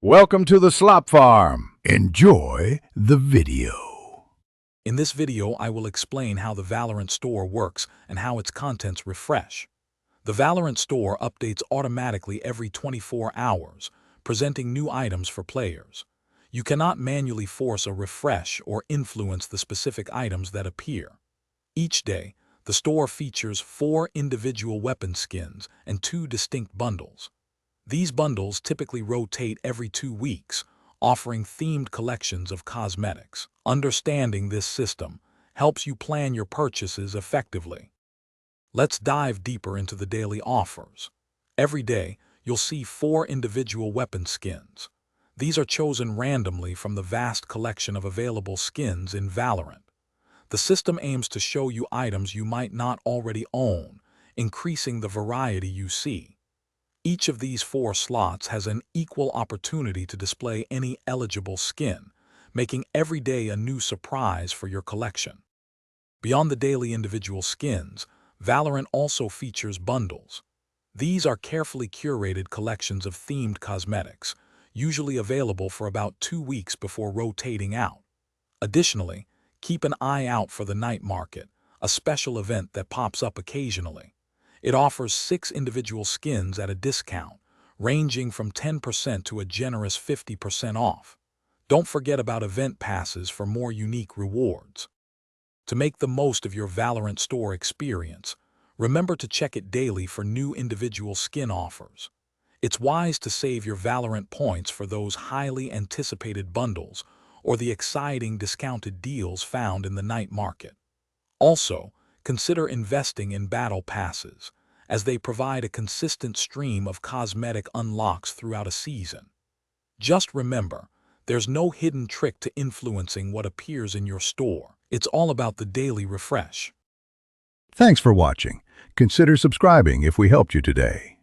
Welcome to the Slop Farm. Enjoy the video. In this video, I will explain how the Valorant store works and how its contents refresh. The Valorant store updates automatically every 24 hours, presenting new items for players. You cannot manually force a refresh or influence the specific items that appear. Each day, the store features 4 individual weapon skins and 2 distinct bundles. These bundles typically rotate every 2 weeks, offering themed collections of cosmetics. Understanding this system helps you plan your purchases effectively. Let's dive deeper into the daily offers. Every day, you'll see 4 individual weapon skins. These are chosen randomly from the vast collection of available skins in Valorant. The system aims to show you items you might not already own, increasing the variety you see. Each of these 4 slots has an equal opportunity to display any eligible skin, making every day a new surprise for your collection. Beyond the daily individual skins, Valorant also features bundles. These are carefully curated collections of themed cosmetics, usually available for about 2 weeks before rotating out. Additionally, keep an eye out for the night market, a special event that pops up occasionally. It offers 6 individual skins at a discount, ranging from 10% to a generous 50% off. Don't forget about event passes for more unique rewards. To make the most of your Valorant store experience, remember to check it daily for new individual skin offers. It's wise to save your Valorant points for those highly anticipated bundles or the exciting discounted deals found in the night market. Also, consider investing in battle passes, as they provide a consistent stream of cosmetic unlocks throughout a season. Just remember, there's no hidden trick to influencing what appears in your store. It's all about the daily refresh. Thanks for watching. Consider subscribing if we helped you today.